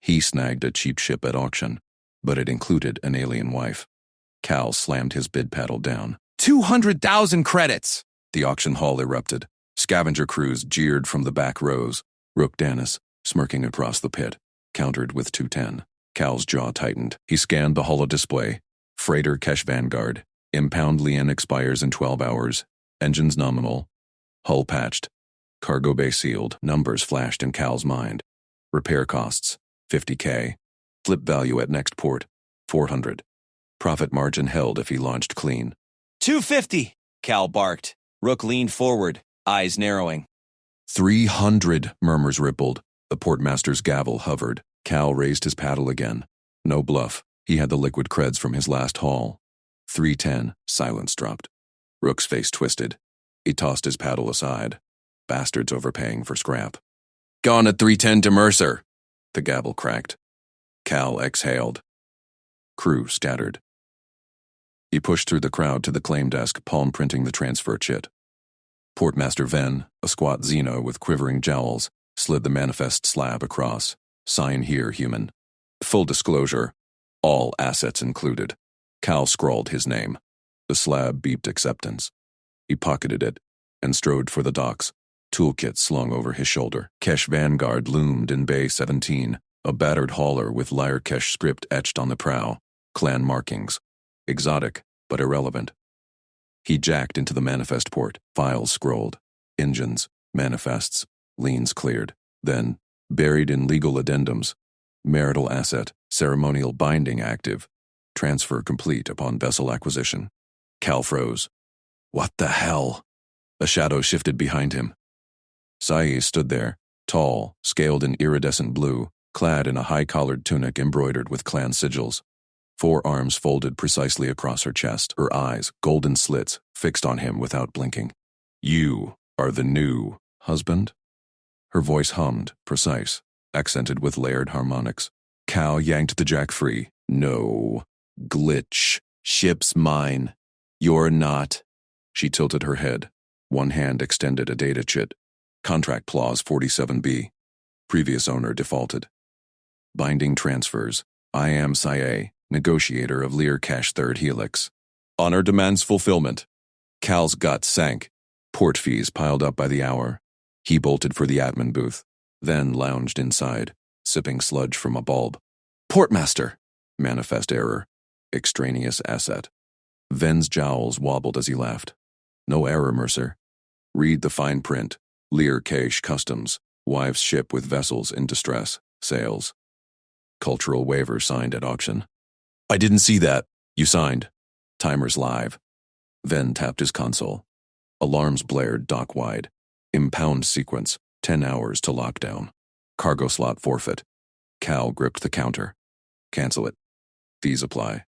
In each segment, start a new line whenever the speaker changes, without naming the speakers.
He snagged a cheap ship at auction, but it included an alien wife. Cal slammed his bid paddle down. 200,000 credits! The auction hall erupted. Scavenger crews jeered from the back rows. Rook Danis, smirking across the pit, countered with 210. Cal's jaw tightened. He scanned the holo-display. Freighter Kesh Vanguard. Impound Lien expires in 12 hours. Engines nominal. Hull patched. Cargo bay sealed. Numbers flashed in Cal's mind. Repair costs, 50K. Flip value at next port, 400. Profit margin held if he launched clean.
250, Cal barked. Rook leaned forward, eyes narrowing.
300, murmurs rippled. The portmaster's gavel hovered. Cal raised his paddle again. No bluff. He had the liquid creds from his last haul. 310, silence dropped. Rook's face twisted. He tossed his paddle aside. Bastards overpaying for scrap. Gone at 310 to Mercer. The gavel cracked. Cal exhaled. Crew scattered. He pushed through the crowd to the claim desk, palm printing the transfer chit. Portmaster Venn, a squat Xeno with quivering jowls, slid the manifest slab across. Sign here, human. Full disclosure, all assets included. Cal scrawled his name. The slab beeped acceptance. He pocketed it and strode for the docks, toolkit slung over his shoulder. Kesh Vanguard loomed in Bay 17, a battered hauler with Lyre Kesh script etched on the prow, clan markings. Exotic, but irrelevant. He jacked into the manifest port, files scrolled, engines, manifests, liens cleared. Then, buried in legal addendums, marital asset, ceremonial binding active, transfer complete upon vessel acquisition. Cal froze. What the hell? A shadow shifted behind him. Sai stood there, tall, scaled in iridescent blue, clad in a high-collared tunic embroidered with clan sigils. Forearms folded precisely across her chest, her eyes, golden slits, fixed on him without blinking. You are the new husband? Her voice hummed, precise, accented with layered harmonics. Cal yanked the jack free. No. Glitch. Ship's mine. You're not. She tilted her head. One hand extended a data chit. Contract clause 47B. Previous owner defaulted. Binding transfers. I am Sae, negotiator of Lear Cash Third Helix. Honor demands fulfillment. Cal's gut sank. Port fees piled up by the hour. He bolted for the admin booth, then lounged inside, sipping sludge from a bulb. Portmaster! Manifest error. Extraneous asset. Venn's jowls wobbled as he laughed. No error, Mercer. Read the fine print. Lear Cache Customs. Wives ship with vessels in distress. Sales. Cultural waiver signed at auction. I didn't see that. You signed. Timers live. Venn tapped his console. Alarms blared dock-wide. Impound sequence. 10 hours to lockdown. Cargo slot forfeit. Cal gripped the counter. Cancel it. Fees apply.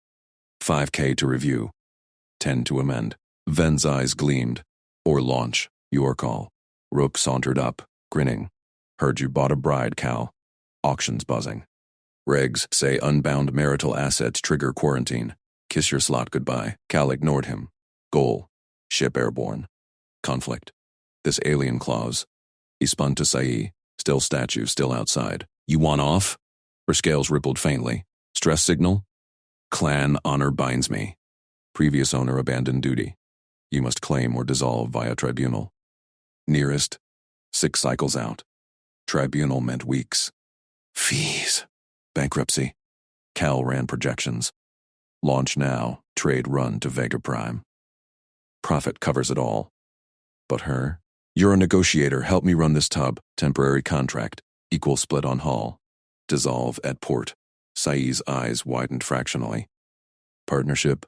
5K to review. 10 to amend. Venn's eyes gleamed. Or launch. Your call. Rook sauntered up, grinning. Heard you bought a bride, Cal. Auctions buzzing. Regs say unbound marital assets trigger quarantine. Kiss your slot goodbye. Cal ignored him. Goal. Ship airborne. Conflict. This alien clause. He spun to Sai, still statue, still outside. You want off? Her scales rippled faintly. Stress signal? Clan honor binds me. Previous owner abandoned duty. You must claim or dissolve via tribunal. Nearest, 6 cycles out. Tribunal meant weeks. Fees. Bankruptcy. Cal ran projections. Launch now, trade run to Vega Prime. Profit covers it all. But her? You're a negotiator, help me run this tub. Temporary contract. Equal split on hull. Dissolve at port. Sai's eyes widened fractionally. Partnership?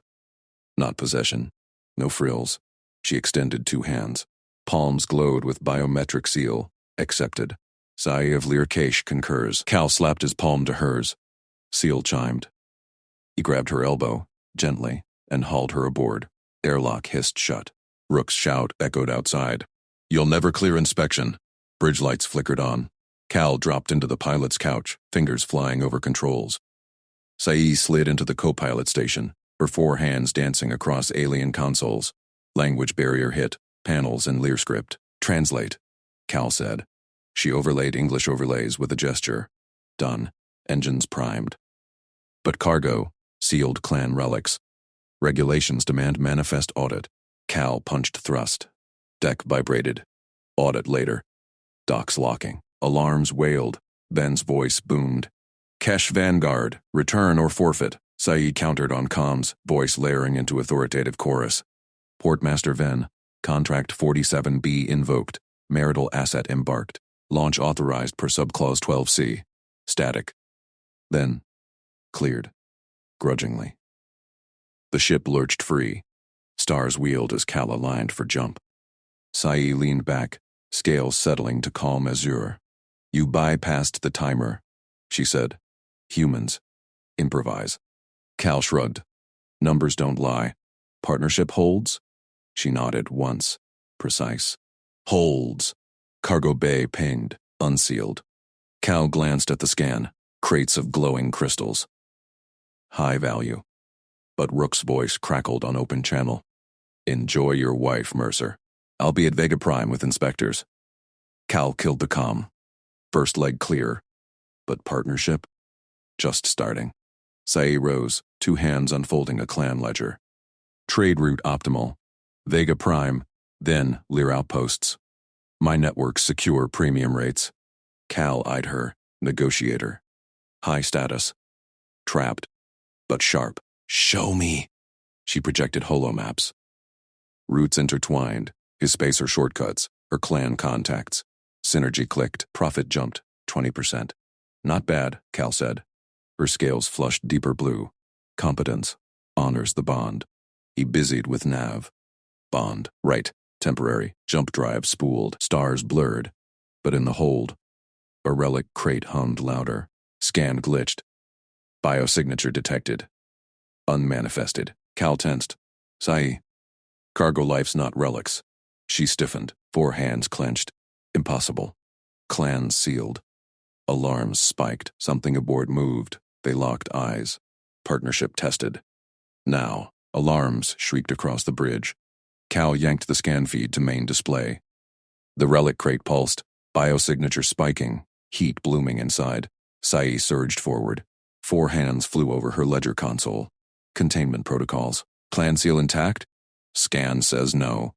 Not possession. No frills. She extended 2 hands. Palms glowed with biometric seal. Accepted. Sai of Lear Cache concurs. Cal slapped his palm to hers. Seal chimed. He grabbed her elbow, gently, and hauled her aboard. Airlock hissed shut. Rook's shout echoed outside. You'll never clear inspection. Bridge lights flickered on. Cal dropped into the pilot's couch, fingers flying over controls. Sai slid into the co-pilot station, her 4 hands dancing across alien consoles. Language barrier hit, panels in Lear script. Translate, Cal said. She overlaid English overlays with a gesture. Done. engines primed. But cargo, sealed clan relics. Regulations demand manifest audit. Cal punched thrust. Deck vibrated. Audit later. Docks locking. Alarms wailed. Ben's voice boomed. Kesh Vanguard, return or forfeit. Saeed countered on comms, voice layering into authoritative chorus. Portmaster Ven, Contract 47B invoked. Marital asset embarked. Launch authorized per subclause 12C. Static. Then, cleared. Grudgingly. The ship lurched free. Stars wheeled as Cal aligned for jump. Saeed leaned back, scales settling to calm azure. You bypassed the timer, she said. Humans. Improvise. Cal shrugged. Numbers don't lie. Partnership holds? She nodded once. Precise. Holds. Cargo bay pinged, unsealed. Cal glanced at the scan. Crates of glowing crystals. High value. But Rook's voice crackled on open channel. Enjoy your wife, Mercer. I'll be at Vega Prime with inspectors. Cal killed the comm. First leg clear. But partnership? Just starting. Sae rose, 2 hands unfolding a clan ledger. Trade route optimal. Vega Prime, then Lear outposts. My network's secure premium rates. Cal eyed her, negotiator. High status. Trapped. But sharp. Show me. She projected holomaps. Routes intertwined, his spacer shortcuts, her clan contacts. Synergy clicked, profit jumped, 20%. Not bad, Cal said. Her scales flushed deeper blue. Competence. Honors the bond. He busied with nav. Bond. Right. Temporary. Jump drive spooled. Stars blurred. But in the hold. A relic crate hummed louder. Scan glitched. Biosignature detected. Unmanifested. Cal tensed. Sae. Cargo life's not relics. She stiffened. 4 hands clenched. Impossible. Clan sealed. Alarms spiked. Something aboard moved. They locked eyes. Partnership tested. Now. Alarms shrieked across the bridge. Cal yanked the scan feed to main display. The relic crate pulsed. Biosignature spiking. Heat blooming inside. Sae surged forward. 4 hands flew over her ledger console. Containment protocols. Clan seal intact? Scan says no.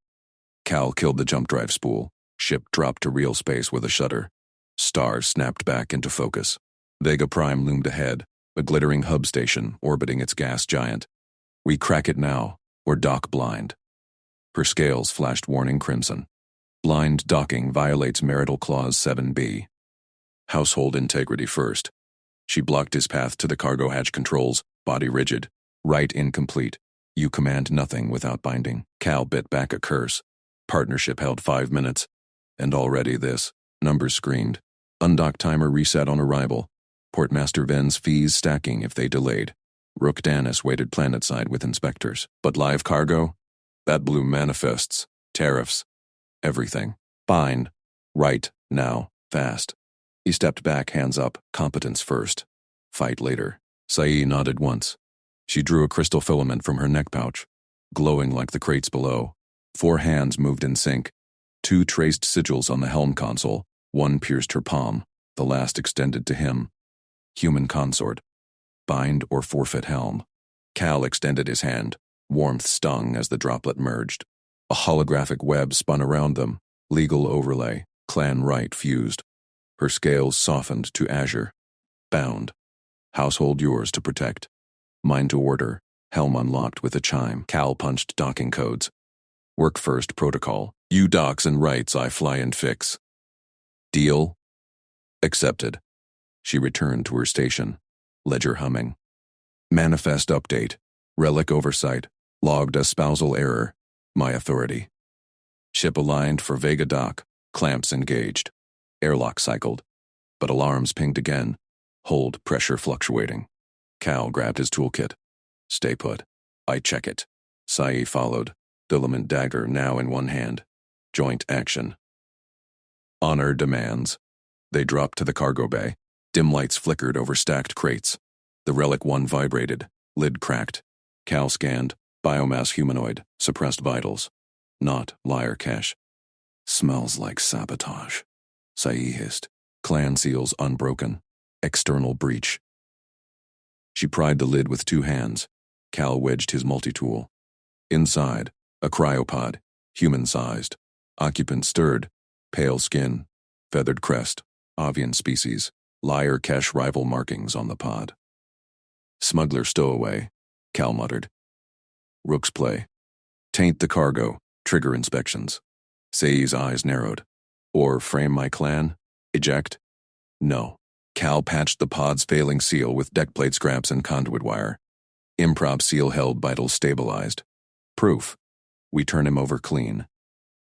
Cal killed the jump drive spool. Ship dropped to real space with a shudder. Stars snapped back into focus. Vega Prime loomed ahead, a glittering hub station orbiting its gas giant. We crack it now, or dock blind. Her scales flashed warning crimson. Blind docking violates Marital Clause 7B. Household integrity first. She blocked his path to the cargo hatch controls, body rigid. Right incomplete. You command nothing without binding. Cal bit back a curse. Partnership held 5 minutes. And already this. Numbers screamed. Undock timer reset on arrival. Portmaster Ven's fees stacking if they delayed. Rook Danis waited planetside with inspectors. But live cargo? That blew manifests, tariffs, everything. Bind. Right, now, fast. He stepped back, hands up, competence first. Fight later. Sae nodded once. She drew a crystal filament from her neck pouch, glowing like the crates below. 4 hands moved in sync. 2 traced sigils on the helm console. 1 pierced her palm, the last extended to him. Human consort. Bind or forfeit helm. Cal extended his hand. Warmth stung as the droplet merged. A holographic web spun around them. Legal overlay. Clan right fused. Her scales softened to azure. Bound. Household yours to protect. Mine to order. Helm unlocked with a chime. Cal punched docking codes. Work first protocol. You docks and rights I fly and fix. Deal? Accepted. She returned to her station. Ledger humming. Manifest update. Relic oversight. Logged as spousal error. My authority. Ship aligned for Vega dock. Clamps engaged. Airlock cycled. But alarms pinged again. Hold pressure fluctuating. Cal grabbed his toolkit. Stay put. I check it. Sae followed. Filament dagger now in one hand. Joint action. Honor demands. They dropped to the cargo bay. Dim lights flickered over stacked crates. The Relic 1 vibrated. Lid cracked. Cal scanned. Biomass humanoid. Suppressed vitals. Not liar cache. Smells like sabotage. Sae hissed. Clan seals unbroken. External breach. She pried the lid with 2 hands. Cal wedged his multi-tool. Inside, a cryopod, human-sized. Occupant stirred, pale skin, feathered crest, avian species, liar cache rival markings on the pod. Smuggler stowaway, Cal muttered. Rook's play. Taint the cargo, trigger inspections. Sei's eyes narrowed. Or frame my clan? Eject? No. Cal patched the pod's failing seal with deckplate scraps and conduit wire. Improv seal held vitals stabilized. Proof. We turn him over clean.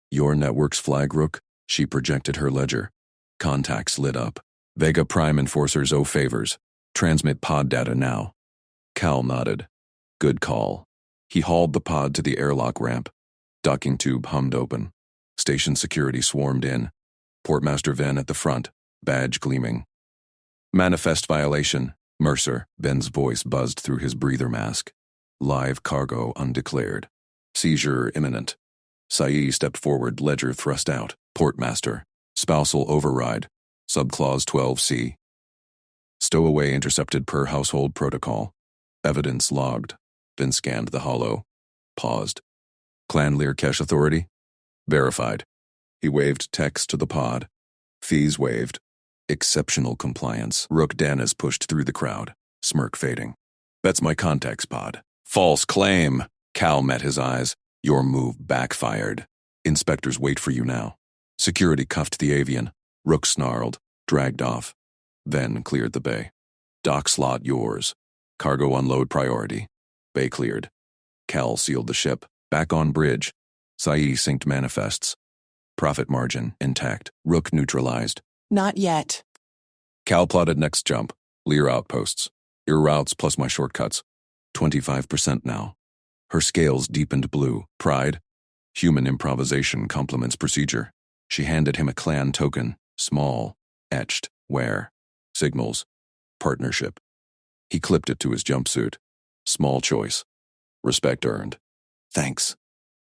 Your network's flag, Rook? She projected her ledger. Contacts lit up. Vega Prime enforcers owe favors. Transmit pod data now. Cal nodded. Good call. He hauled the pod to the airlock ramp. Docking tube hummed open. Station security swarmed in. Portmaster Venn at the front, badge gleaming. Manifest violation, Mercer, Ben's voice buzzed through his breather mask. Live cargo undeclared. Seizure imminent. Sai stepped forward, ledger thrust out. Portmaster, spousal override, subclause 12C. Stowaway intercepted per household protocol. Evidence logged. Ben scanned the holo. Paused. Clan Lear Cache Authority? Verified. He waved text to the pod. Fees waived. Exceptional compliance. Rook Danis pushed through the crowd, smirk fading. That's my contacts pod. False claim. Cal met his eyes. Your move backfired. Inspectors wait for you now. Security cuffed the avian. Rook snarled, dragged off. Then cleared the bay. Dock slot yours. Cargo unload priority. Bay cleared. Cal sealed the ship. Back on bridge. Sai synced manifests. Profit margin intact. Rook neutralized.
Not yet.
Cal plotted next jump. Lear outposts. Your routes plus my shortcuts. 25% now. Her scales deepened blue. Pride. Human improvisation complements procedure. She handed him a clan token. Small. Etched. Where? Signals. Partnership. He clipped it to his jumpsuit. Small choice. Respect earned. Thanks.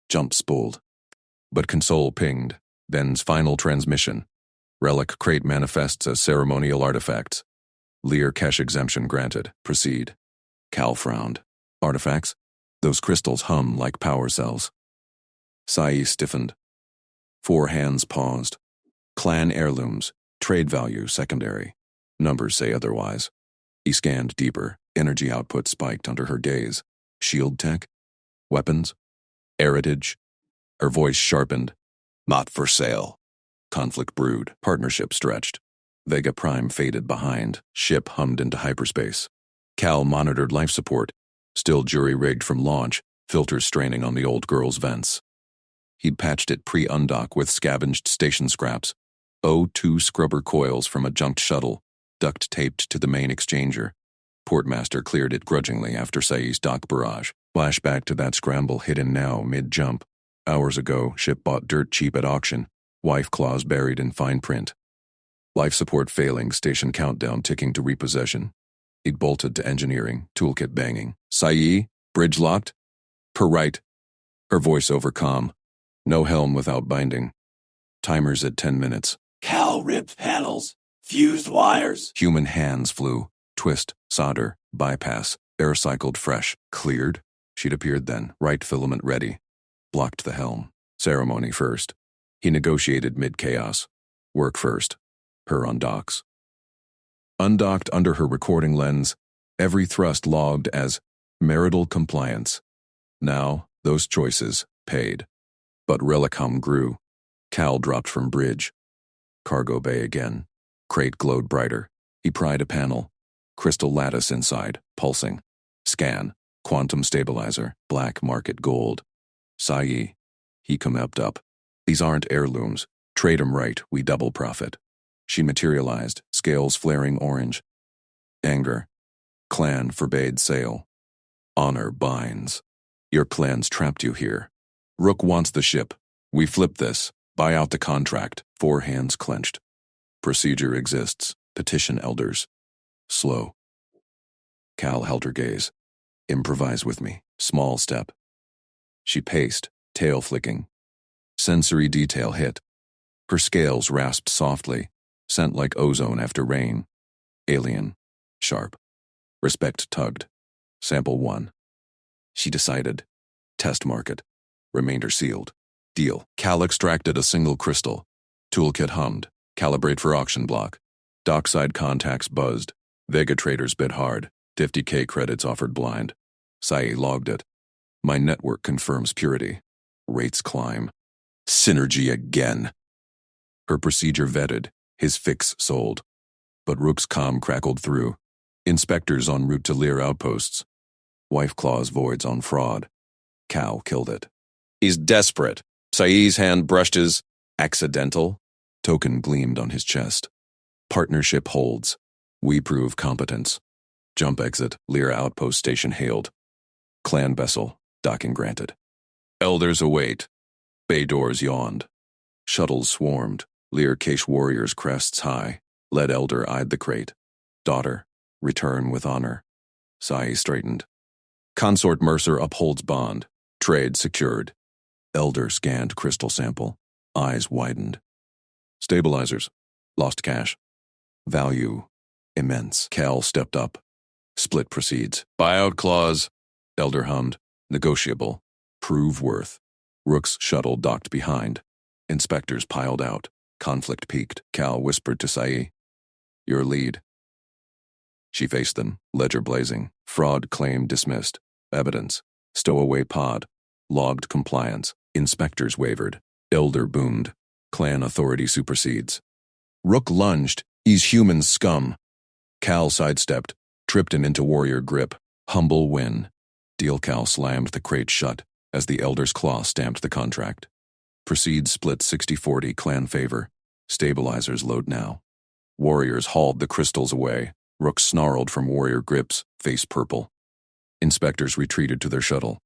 Jump spooled. But console pinged. Then's final transmission. Relic crate manifests as ceremonial artifacts. Lear cache exemption granted. Proceed. Cal frowned. Artifacts? Those crystals hum like power cells. Sai stiffened. 4 hands paused. Clan heirlooms. Trade value secondary. Numbers say otherwise. He scanned deeper. Energy output spiked under her gaze. Shield tech? Weapons? Heritage? Her voice sharpened. Not for sale. Conflict brewed. Partnership stretched. Vega Prime faded behind. Ship hummed into hyperspace. Cal monitored life support. Still jury-rigged from launch, filters straining on the old girl's vents. He'd patched it pre-undock with scavenged station scraps. O2 scrubber coils from a junked shuttle, duct-taped to the main exchanger. Portmaster cleared it grudgingly after Sai's dock barrage. Flashback to that scramble hidden now mid-jump. Hours ago, ship bought dirt cheap at auction. Wife clause buried in fine print. Life support failing, station countdown ticking to repossession. He'd bolted to engineering, toolkit banging. Sai, bridge locked? Per right. Her voice over calm. No helm without binding. Timers at 10 minutes.
Cal ripped panels, fused wires.
Human hands flew. Twist, solder, bypass, air cycled fresh. Cleared? She'd appeared then, right filament ready. Blocked the helm. Ceremony first. He negotiated mid-chaos. Work first. Her on docks. Undocked under her recording lens, every thrust logged as marital compliance. Now, those choices paid. But relic hum grew. Cal dropped from bridge. Cargo bay again. Crate glowed brighter. He pried a panel. Crystal lattice inside, pulsing. Scan. Quantum stabilizer. Black market gold. Sai. He commepped up. These aren't heirlooms. Trade 'em right, we double profit. She materialized, scales flaring orange. Anger. Clan forbade sale. Honor binds. Your clan's trapped you here. Rook wants the ship. We flip this. Buy out the contract. 4 hands clenched. Procedure exists. Petition elders. Slow. Cal held her gaze. Improvise with me. Small step. She paced, tail flicking. Sensory detail hit. Her scales rasped softly, scent like ozone after rain. Alien. Sharp. Respect tugged. Sample 1. She decided. Test market. Remainder sealed. Deal. Cal extracted a single crystal. Toolkit hummed. Calibrate for auction block. Dockside contacts buzzed. Vega traders bid hard. 50K credits offered blind. Sai logged it. My network confirms purity. Rates climb. Synergy again. Her procedure vetted. His fix sold. But Rook's comm crackled through. Inspectors en route to Lear outposts. Wife clause voids on fraud. Cal killed it.
He's desperate. Sai's hand brushed his accidental.
Token gleamed on his chest. Partnership holds. We prove competence. Jump exit, Lear outpost station hailed. Clan vessel, docking granted. Elders await. Bay doors yawned. Shuttles swarmed. Lear cache warriors crests high. Lead elder eyed the crate. Daughter, return with honor. Sai straightened. Consort Mercer upholds bond. Trade secured. Elder scanned crystal sample. Eyes widened. Stabilizers. Lost cash. Value. Immense. Cal stepped up. Split proceeds. Buyout clause. Elder hummed. Negotiable. Prove worth. Rook's shuttle docked behind. Inspectors piled out. Conflict peaked. Cal whispered to Sai. Your lead. She faced them, ledger blazing. Fraud claim dismissed. Evidence. Stowaway pod. Logged compliance. Inspectors wavered. Elder boomed. Clan authority supersedes. Rook lunged. He's human scum. Cal sidestepped. Tripped him into warrior grip. Humble win. Deal Cal slammed the crate shut as the Elder's claw stamped the contract. Proceed split 60-40 clan favor. Stabilizers load now. Warriors hauled the crystals away. Rook snarled from warrior grips, face purple. Inspectors retreated to their shuttle.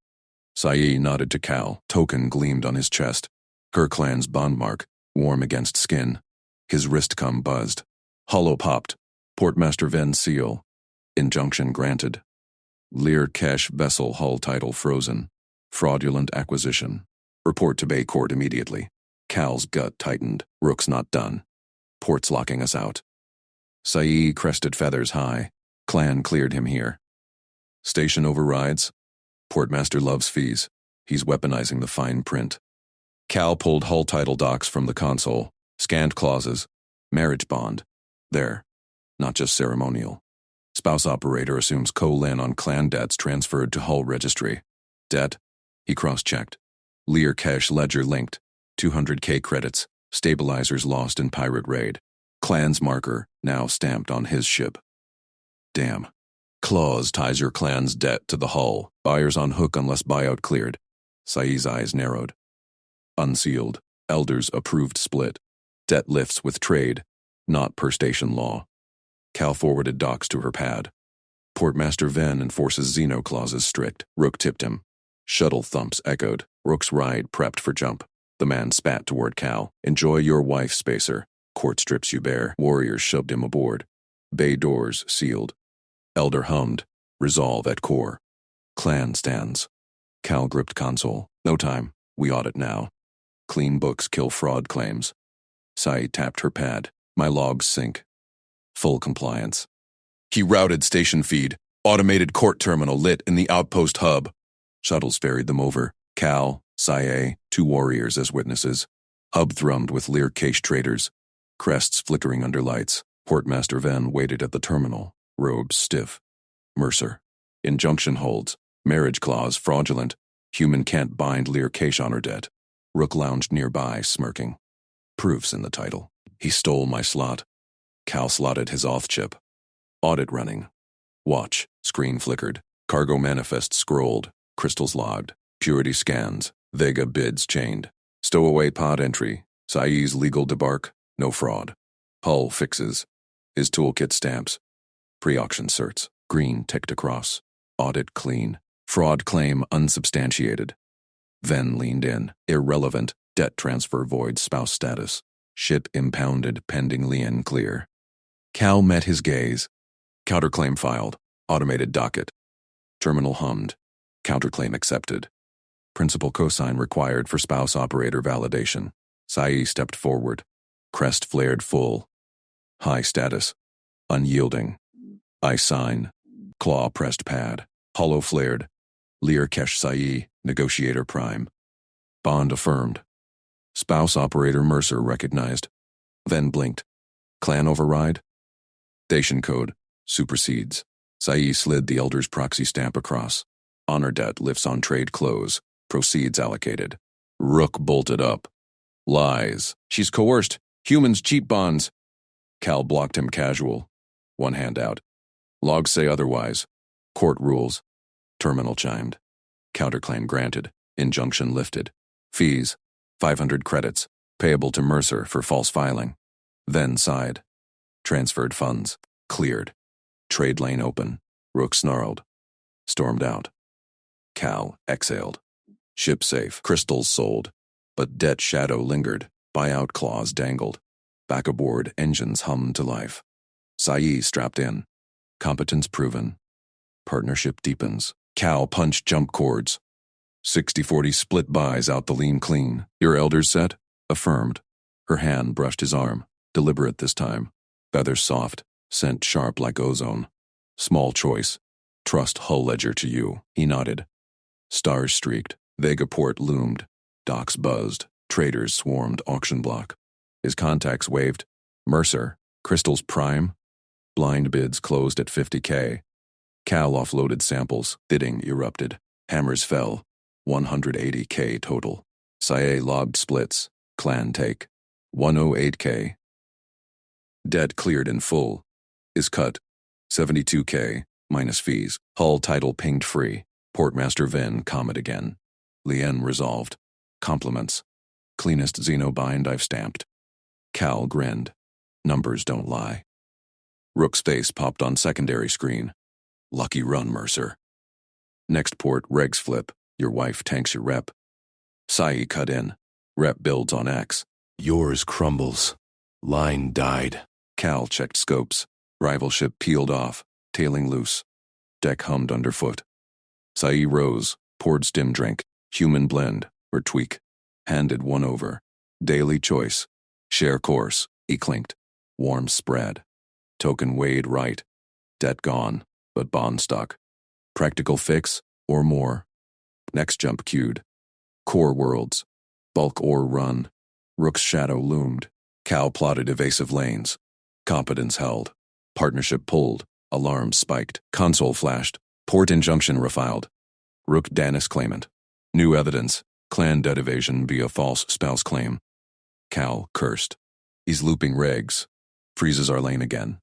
Sai nodded to Cal. Token gleamed on his chest. Her clan's bond mark, warm against skin. His wrist cum buzzed. Hollow popped. Portmaster Ven seal. Injunction granted. Lear cache vessel hull title frozen. Fraudulent acquisition. Report to Bay Court immediately. Cal's gut tightened. Rook's not done. Port's locking us out. Sai crested feathers high. Clan cleared him here. Station overrides. Portmaster loves fees. He's weaponizing the fine print. Cal pulled hull title docs from the console. Scanned clauses. Marriage bond. There. Not just ceremonial. Spouse operator assumes co-lin on clan debts transferred to hull registry. Debt? He cross-checked. Lear cache ledger linked. 200K credits. Stabilizers lost in pirate raid. Clan's marker, now stamped on his ship. Damn. Clause ties your clan's debt to the hull. Buyers on hook unless buyout cleared. Sai's eyes narrowed. Unsealed. Elders approved split. Debt lifts with trade, not per station law. Cal forwarded docs to her pad. Portmaster Ven enforces Xeno clauses strict. Rook tipped him. Shuttle thumps echoed. Rook's ride prepped for jump. The man spat toward Cal. Enjoy your wife, spacer. Court strips you bare. Warriors shoved him aboard. Bay doors sealed. Elder hummed. Resolve at core. Clan stands. Cal gripped console. No time. We audit now. Clean books kill fraud claims. Sai tapped her pad. My logs sync. Full compliance. He routed station feed. Automated court terminal lit in the outpost hub. Shuttles ferried them over. Cal, Sai, 2 warriors as witnesses. Hub thrummed with Lear cache traders. Crests flickering under lights. Portmaster Ven waited at the terminal. Robes stiff. Mercer. Injunction holds. Marriage clause fraudulent. Human can't bind Lear cache honor debt. Rook lounged nearby, smirking. Proofs in the title. He stole my slot. Cal slotted his auth chip. Audit running. Watch. Screen flickered. Cargo manifest scrolled. Crystals logged. Purity scans. Vega bids chained. Stowaway pod entry. Sai's legal debark. No fraud. Hull fixes. His toolkit stamps. Pre-auction certs. Green ticked across. Audit clean. Fraud claim unsubstantiated. Ven leaned in. Irrelevant. Debt transfer void spouse status. Ship impounded pending lien clear. Cal met his gaze. Counterclaim filed. Automated docket. Terminal hummed. Counterclaim accepted. Principal cosign required for spouse operator validation. Sai stepped forward. Crest flared full. High status. Unyielding. I sign. Claw pressed pad. Hollow flared. Lear Kesh Sai, Negotiator Prime. Bond affirmed. Spouse Operator Mercer recognized. Then blinked. Clan override? Dacian code. Supersedes. Sai slid the Elder's proxy stamp across. Honor debt lifts on trade close. Proceeds allocated. Rook bolted up. Lies. She's coerced. Humans cheap bonds. Cal blocked him casual. One hand out. Logs say otherwise. Court rules. Terminal chimed. Counterclaim granted. Injunction lifted. Fees. 500 credits. Payable to Mercer for false filing. Then sighed. Transferred funds. Cleared. Trade lane open. Rook snarled. Stormed out. Cal exhaled. Ship safe. Crystals sold. But debt shadow lingered. Buyout clause dangled. Back aboard, engines hummed to life. Sai strapped in. Competence proven. Partnership deepens. Cal punched jump cords. 60-40 split buys out the lean clean. Your elders set? Affirmed. Her hand brushed his arm. Deliberate this time. Feathers soft. Scent sharp like ozone. Small choice. Trust hull ledger to you. He nodded. Stars streaked. Vegaport loomed. Docks buzzed. Traders swarmed auction block. His contacts waved. Mercer. Crystal's prime. Blind bids closed at 50K. Cal offloaded samples. Bidding erupted. Hammers fell. 180K total. Sai logged splits. Clan take. 108K. Debt cleared in full. Is cut. 72K, minus fees. Hull title pinged free. Portmaster Vin comet again. Lien resolved. Compliments. Cleanest Xenobind I've stamped. Cal grinned. Numbers don't lie. Rook's face popped on secondary screen. Lucky run, Mercer. Next port, regs flip. Your wife tanks your rep. Sai cut in. Rep builds on X. Yours crumbles. Line died. Cal checked scopes. Rival ship peeled off, tailing loose. Deck hummed underfoot. Sai rose, poured stim drink. Human blend, or tweak. Handed one over. Daily choice. Share course, he clinked. Warm spread. Token weighed right. Debt gone, but bond stuck. Practical fix, or more. Next jump queued. Core worlds. Bulk ore run. Rook's shadow loomed. Cal plotted evasive lanes. Competence held. Partnership pulled. Alarms spiked. Console flashed. Port injunction refiled. Rook Danis claimant. New evidence. Clan debt evasion via false spouse claim. Cal cursed. He's looping regs. Freezes our lane again.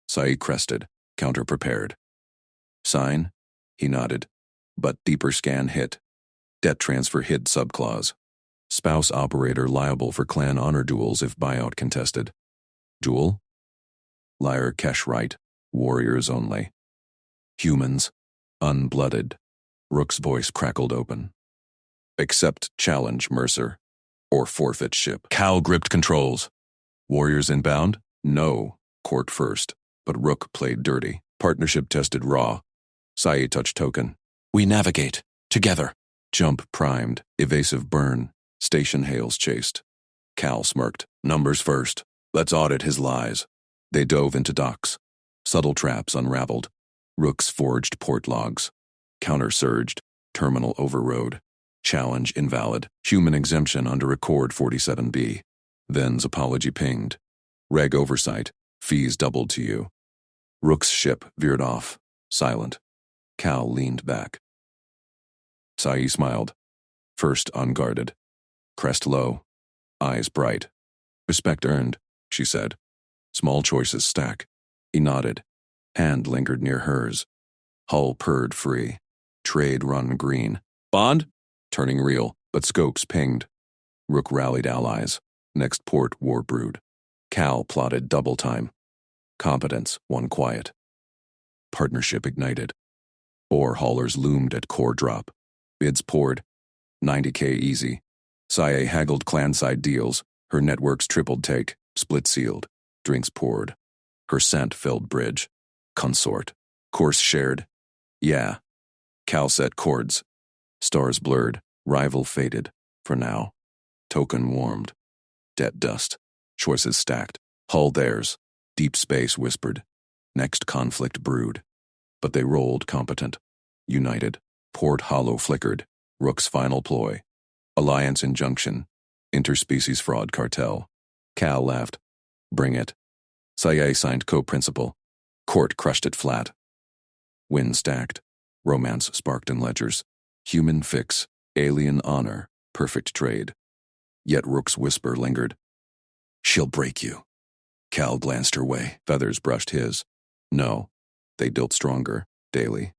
Sai crested. Counter prepared. Sign? He nodded. But deeper scan hit. Debt transfer hid subclause. Spouse operator liable for clan honor duels if buyout contested. Duel? Liar Kesh right. Warriors only. Humans. Unblooded. Rook's voice crackled open. Accept challenge, Mercer. Or forfeit ship. Cal gripped controls. Warriors inbound? No. Court first. But Rook played dirty. Partnership tested raw. Sai touched token. We navigate. Together. Jump primed. Evasive burn. Station hails chased. Cal smirked. Numbers first. Let's audit his lies. They dove into docks. Subtle traps unraveled. Rooks forged port logs. Counter surged. Terminal overrode. Challenge invalid. Human exemption under Accord 47B. Then's apology pinged. Reg oversight. Fees doubled to you. Rook's ship veered off. Silent. Cal leaned back. Sai smiled. First unguarded. Crest low. Eyes bright. Respect earned, she said. Small choices stack. He nodded. Hand lingered near hers. Hull purred free. Trade run green. Bond? Turning real, but scopes pinged. Rook rallied allies. Next port war brewed. Cal plotted double time. Competence won quiet. Partnership ignited. Ore haulers loomed at core drop. Bids poured. 90K easy. Sai haggled clan-side deals. Her networks tripled take. Split sealed. Drinks poured. Her scent filled bridge. Consort. Course shared. Yeah. Cal set chords. Stars blurred. Rival faded. For now. Token warmed. Debt dust. Choices stacked. Hull theirs. Deep space whispered. Next conflict brewed. but they rolled competent. United. Port Hollow flickered. Rook's final ploy. Alliance injunction. Interspecies fraud cartel. Cal laughed. Bring it. Saye signed co-principal. Court crushed it flat. Wind stacked. Romance sparked in ledgers. Human fix. Alien honor. Perfect trade. Yet Rook's whisper lingered. She'll break you. Cal glanced her way. Feathers brushed his. No. They dealt stronger. Daily.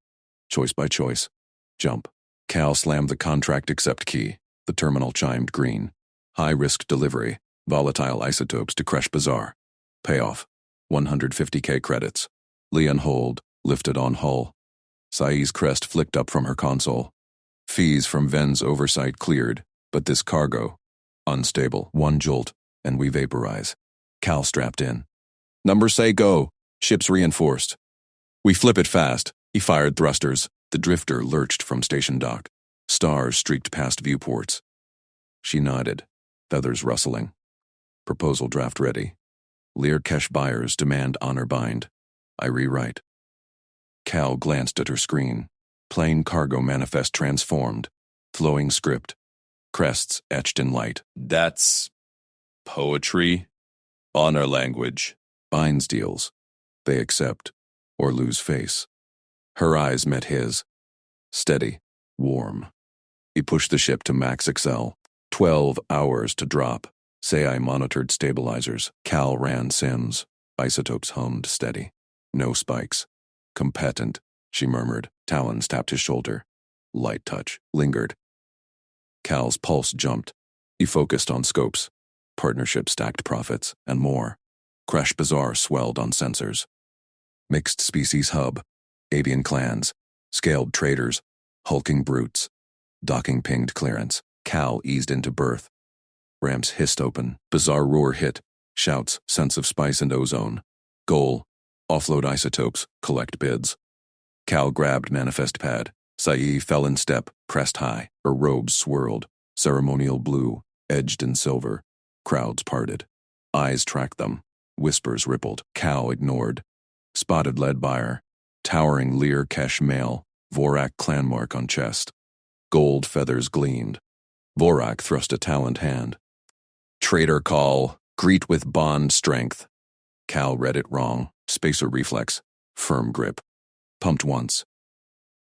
Choice by choice. Jump. Cal slammed the contract accept key. The terminal chimed green. High-risk delivery. Volatile isotopes to Kresh Bazaar. Payoff. 150K credits. Leon hold. Lifted on hull. Sai's crest flicked up from her console. Fees from Ven's oversight cleared, but this cargo. Unstable. One jolt, and we vaporize. Cal strapped in. Numbers say go. Ships reinforced. We flip it fast. He fired thrusters. The drifter lurched from station dock. Stars streaked past viewports. She nodded, feathers rustling. Proposal draft ready. Lear Kesh buyers demand honor bind. I rewrite. Cal glanced at her screen. Plain cargo manifest transformed. Flowing script. Crests etched in light.
That's poetry? Honor language.
Binds deals. They accept or lose face. Her eyes met his. Steady. Warm. He pushed the ship to max excel. 12 hours to drop. Say monitored stabilizers. Cal ran sims. Isotopes hummed steady. No spikes. Competent, she murmured. Talons tapped his shoulder. Light touch. Lingered. Cal's pulse jumped. He focused on scopes. Partnership stacked profits, and more. Kresh Bazaar swelled on sensors. Mixed species hub. Avian clans. Scaled traders. Hulking brutes. Docking pinged clearance. Cal eased into berth. Ramps hissed open. Bizarre roar hit. Shouts, sense of spice and ozone. Goal. Offload isotopes. Collect bids. Cal grabbed manifest pad. Sae fell in step, crest high. Her robes swirled. Ceremonial blue. Edged in silver. Crowds parted. Eyes tracked them. Whispers rippled. Cal ignored. Spotted lead buyer. Towering Lear Kesh male. Vorak clan mark on chest. Gold feathers gleamed. Vorak thrust a taloned hand. Trader call. Greet with bond strength. Cal read it wrong. Spacer reflex. Firm grip. Pumped once.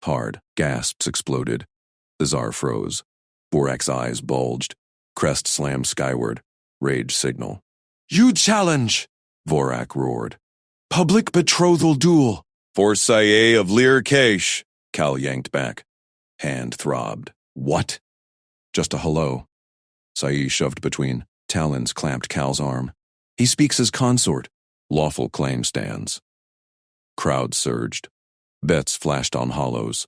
Hard. Gasps exploded. The Tsar froze. Vorak's eyes bulged. Crest slammed skyward. Rage signal. You challenge! Vorak roared. Public betrothal duel.
For Saye of Lear Kesh.
Cal yanked back. Hand throbbed. What? Just a hello. Sae shoved between. Talons clamped Cal's arm. He speaks as consort. Lawful claim stands. Crowd surged. Bets flashed on hollows.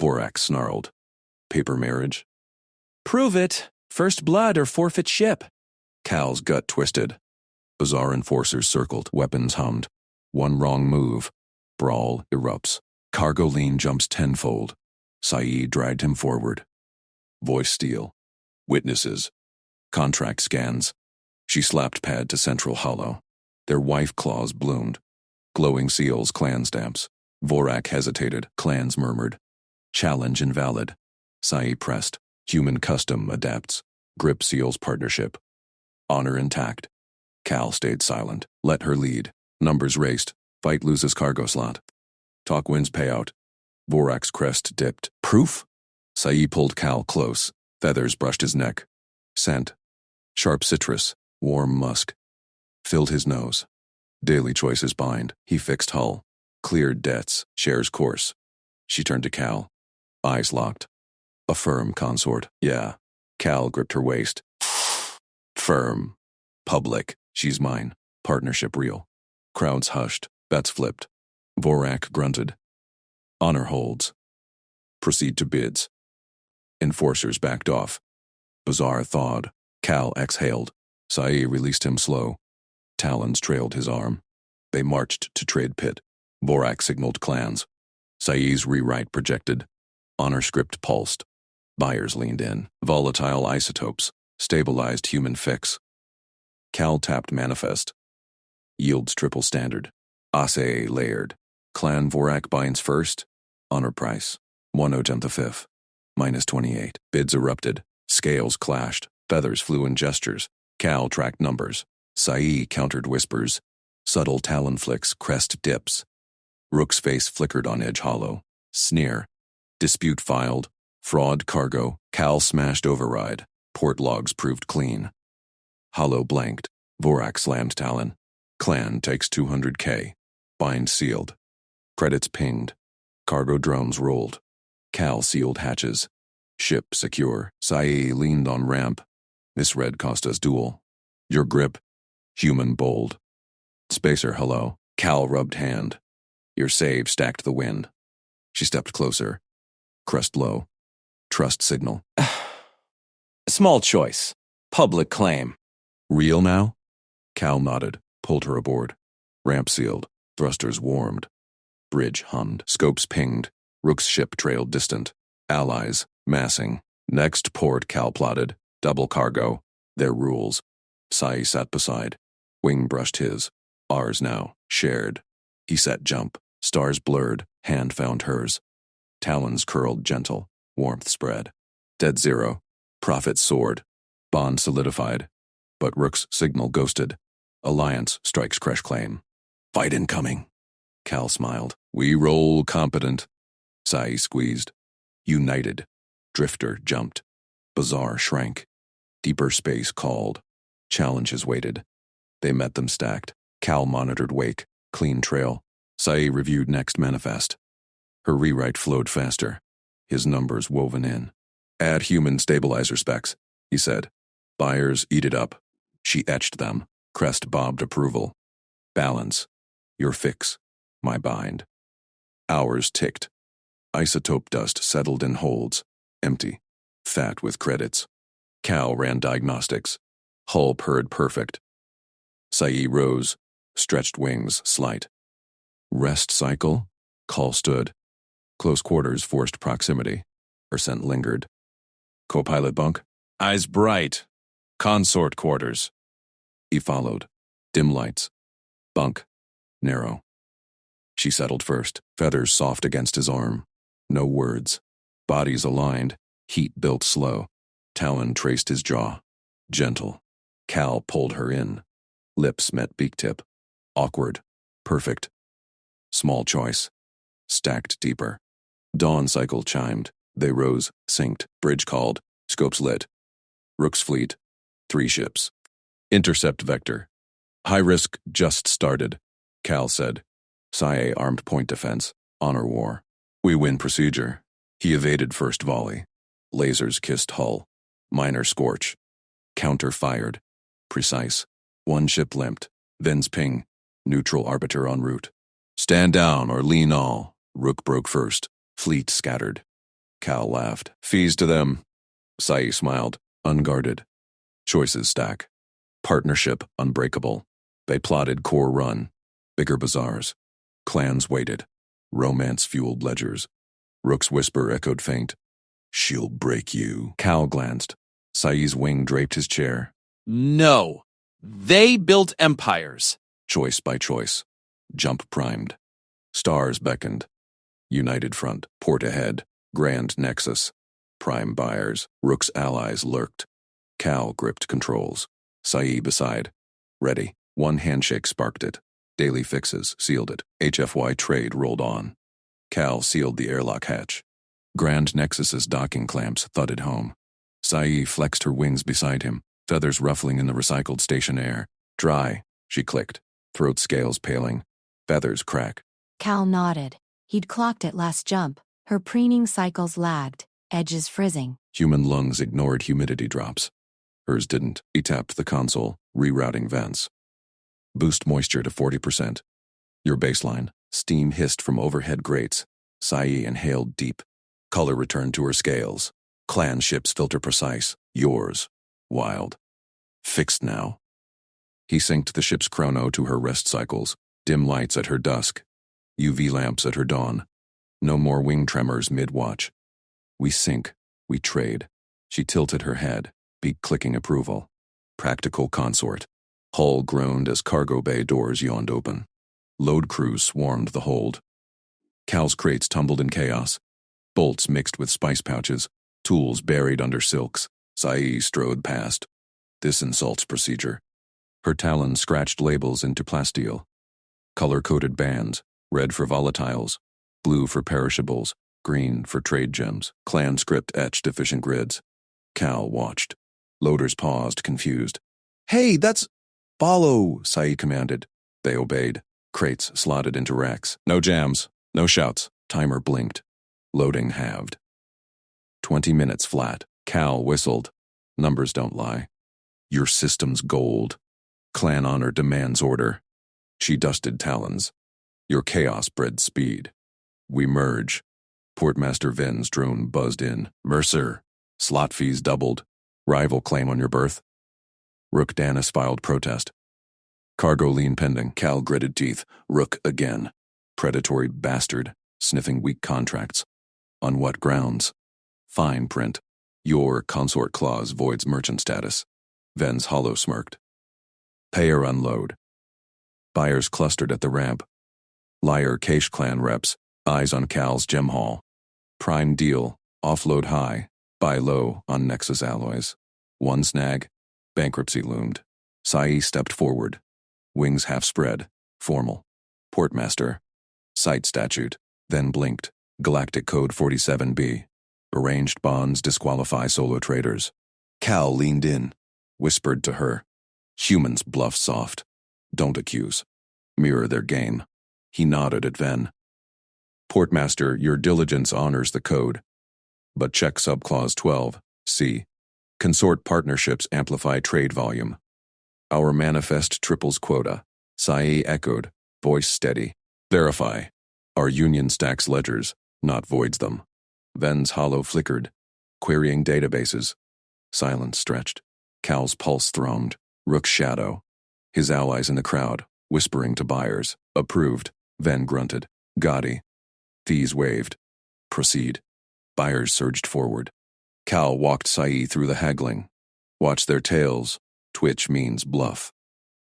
Vorak snarled. Paper marriage?
Prove it. First blood or forfeit ship.
Cal's gut twisted. Bizarre enforcers circled. Weapons hummed. One wrong move. Brawl erupts. Cargo lean jumps tenfold. Sae dragged him forward. Voice steel. Witnesses. Contract scans. She slapped pad to central hollow. Their wife claws bloomed. Glowing seals, clan stamps. Vorak hesitated. Clans murmured. Challenge invalid. Sae pressed. Human custom adapts. Grip seals partnership. Honor intact. Cal stayed silent. Let her lead. Numbers raced. Fight loses cargo slot. Talk wins payout. Vorak's crest dipped. Proof? Sae pulled Cal close. Feathers brushed his neck. Scent. Sharp citrus. Warm musk. Filled his nose. Daily choices bind. He fixed hull. Cleared debts. Shares course. She turned to Cal. Eyes locked. A firm consort. Yeah. Cal gripped her waist. Firm. Public. She's mine. Partnership real. Crowds hushed. Bets flipped. Vorak grunted. Honor holds. Proceed to bids. Enforcers backed off. Bazaar thawed. Cal exhaled. Sae released him slow. Talons trailed his arm. They marched to trade pit. Vorak signaled clans. Sae's rewrite projected. Honor script pulsed. Buyers leaned in. Volatile isotopes. Stabilized human fix. Cal tapped manifest. Yields triple standard. Assay layered. Clan Vorak binds first. Honor price. 1/5. -28. Bids erupted. Scales clashed. Feathers flew in gestures. Cal tracked numbers. Sai countered whispers. Subtle talon flicks, crest dips. Rook's face flickered on edge hollow. Sneer. Dispute filed. Fraud cargo. Cal smashed override. Port logs proved clean. Hollow blanked. Vorak slammed talon. Clan takes 200K. Bind sealed. Credits pinged. Cargo drones rolled. Cal sealed hatches. Ship secure. Sai leaned on ramp. Misread cost us duel. Your grip. Human bold. Spacer hello. Cal rubbed hand. Your save stacked the wind. She stepped closer. Crest low. Trust signal.
Small choice. Public claim.
Real now? Cal nodded, pulled her aboard. Ramp sealed. Thrusters warmed. Bridge hummed. Scopes pinged. Rook's ship trailed distant. Allies, massing. Next port, Cal plotted. Double cargo. Their rules. Sai sat beside. Wing brushed his. Ours now. Shared. He set jump. Stars blurred. Hand found hers. Talons curled gentle. Warmth spread. Dead zero. Profit soared. Bond solidified. But Rook's signal ghosted. Alliance strikes crash claim. Fight incoming. Cal smiled. We roll competent. Sai squeezed. United. Drifter jumped. Bazaar shrank. Deeper space called. Challenges waited. They met them stacked. Cal monitored wake. Clean trail. Sai reviewed next manifest. Her rewrite flowed faster. His numbers woven in. Add human stabilizer specs, he said. Buyers eat it up. She etched them. Crest bobbed approval. Balance. Your fix. My bind. Hours ticked. Isotope dust settled in holds. Empty. Fat with credits. Cal ran diagnostics. Hull purred perfect. Sai rose. Stretched wings slight. Rest cycle? Call stood. Close quarters forced proximity. Her scent lingered. Co-pilot bunk?
Eyes bright. Consort quarters.
He followed. Dim lights. Bunk. Narrow. She settled first, feathers soft against his arm. No words. Bodies aligned. Heat built slow. Talon traced his jaw. Gentle. Cal pulled her in. Lips met beak tip. Awkward. Perfect. Small choice. Stacked deeper. Dawn cycle chimed. They rose, synced. Bridge called. Scopes lit. Rook's fleet. 3 ships. Intercept vector. High risk just started, Cal said. Sai armed point defense. Honor war. We win procedure. He evaded first volley. Lasers kissed hull. Minor scorch. Counter fired. Precise. One ship limped. Then's ping. Neutral arbiter en route. Stand down or lean all. Rook broke first. Fleet scattered. Cal laughed. Fees to them. Sai smiled. Unguarded. Choices stack. Partnership unbreakable. They plotted core run. Bigger bazaars. Clans waited. Romance-fueled ledgers. Rook's whisper echoed faint. She'll break you. Cal glanced. Sai's wing draped his chair.
No. They built empires.
Choice by choice. Jump primed. Stars beckoned. United front. Port ahead. Grand nexus. Prime buyers. Rook's allies lurked. Cal gripped controls. Sai beside. Ready. One handshake sparked it. Daily fixes sealed it. HFY trade rolled on. Cal sealed the airlock hatch. Grand Nexus's docking clamps thudded home. Sai flexed her wings beside him, feathers ruffling in the recycled station air. Dry, she clicked, throat scales paling. Feathers crack.
Cal nodded. He'd clocked it last jump. Her preening cycles lagged, edges frizzing.
Human lungs ignored humidity drops. Hers didn't. He tapped the console, rerouting vents. Boost moisture to 40%. Your baseline. Steam hissed from overhead grates. Sai inhaled deep. Color returned to her scales. Clan ships filter precise. Yours. Wild. Fixed now. He synced the ship's chrono to her rest cycles. Dim lights at her dusk. UV lamps at her dawn. No more wing tremors mid-watch. We sync. We trade. She tilted her head, beak clicking approval. Practical consort. Hull groaned as cargo bay doors yawned open. Load crews swarmed the hold. Cal's crates tumbled in chaos. Bolts mixed with spice pouches, tools buried under silks. Sai strode past. This insults procedure. Her talons scratched labels into plasteel. Color-coded bands, red for volatiles, blue for perishables, green for trade gems, clan script etched efficient grids. Cal watched. Loaders paused, confused. Hey, that's... Follow, Sai commanded. They obeyed. Crates slotted into racks. No jams, no shouts. Timer blinked. Loading halved. 20 minutes flat. Cal whistled. Numbers don't lie. Your system's gold. Clan honor demands order. She dusted talons. Your chaos bred speed. We merge. Portmaster Ven's drone buzzed in. Mercer. Slot fees doubled. Rival claim on your berth. Rook Danis filed protest. Cargo lien pending. Cal gritted teeth. Rook again. Predatory bastard. Sniffing weak contracts. On what grounds? Fine print. Your consort clause voids merchant status. Ven's hollow smirked. Pay or unload. Buyers clustered at the ramp. Liar Cache clan reps, eyes on Cal's gem haul. Prime deal, offload high, buy low on Nexus alloys. One snag, bankruptcy loomed. Sai stepped forward. Wings half spread, formal. Portmaster. Site statute, then blinked. Galactic Code 47B. Arranged bonds disqualify solo traders. Cal leaned in, whispered to her. Humans bluff soft. Don't accuse. Mirror their game. He nodded at Ven. Portmaster, your diligence honors the code. But check subclause 12, C. Consort partnerships amplify trade volume. Our manifest triples quota. Sai echoed, voice steady. Verify. Our union stacks ledgers, not voids them. Ven's hollow flickered, querying databases. Silence stretched. Cal's pulse thrummed. Rook's shadow. His allies in the crowd, whispering to buyers. Approved. Ven grunted. Gaudy. Fees waived. Proceed. Buyers surged forward. Cal walked Sai through the haggling. Watch their tails. Twitch means bluff.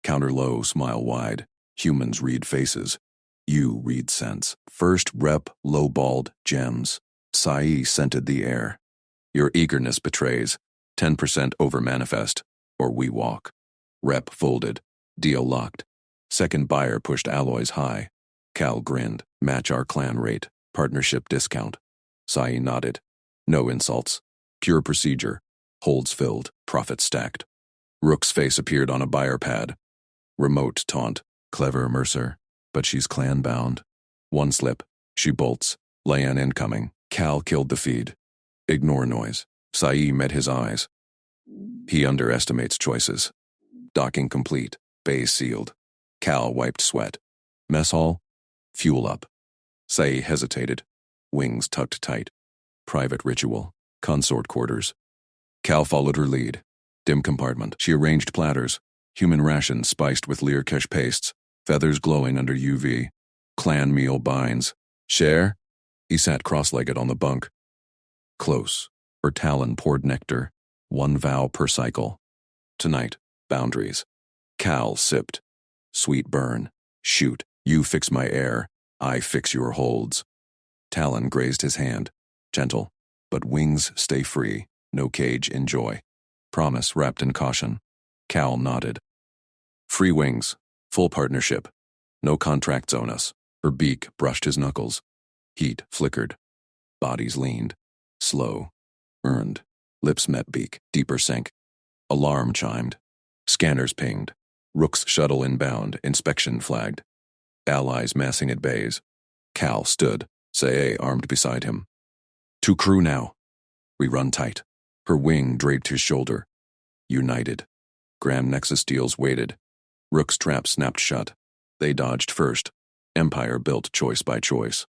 Counter low, smile wide. Humans read faces. You read sense. First rep, lowballed, gems. Sai scented the air. Your eagerness betrays. 10% over manifest, or we walk. Rep folded. Deal locked. Second buyer pushed alloys high. Cal grinned. Match our clan rate. Partnership discount. Sai nodded. No insults. Pure procedure. Holds filled. Profit stacked. Rook's face appeared on a buyer pad. Remote taunt. Clever Mercer. But she's clan bound. One slip. She bolts. Layan incoming. Cal killed the feed. Ignore noise. Sai met his eyes. He underestimates choices. Docking complete. Bays sealed. Cal wiped sweat. Mess hall? Fuel up. Sai hesitated. Wings tucked tight. Private ritual. Consort quarters. Cal followed her lead. Dim compartment. She arranged platters. Human rations spiced with Learkesh pastes. Feathers glowing under UV. Clan meal binds. Share? He sat cross-legged on the bunk. Close. Her talon poured nectar. One vow per cycle. Tonight, boundaries. Cal sipped. Sweet burn. Shoot. You fix my air. I fix your holds. Talon grazed his hand. Gentle. But wings stay free. No cage, enjoy. Promise wrapped in caution. Cal nodded. Free wings. Full partnership. No contracts own us. Her beak brushed his knuckles. Heat flickered. Bodies leaned. Slow. Earned. Lips met beak. Deeper sank. Alarm chimed. Scanners pinged. Rook's shuttle inbound. Inspection flagged. Allies massing at bays. Cal stood. Say armed beside him. To crew now. We run tight. Her wing draped his shoulder. United. Grand Nexus deals waited. Rook's trap snapped shut. They dodged first. Empire built choice by choice.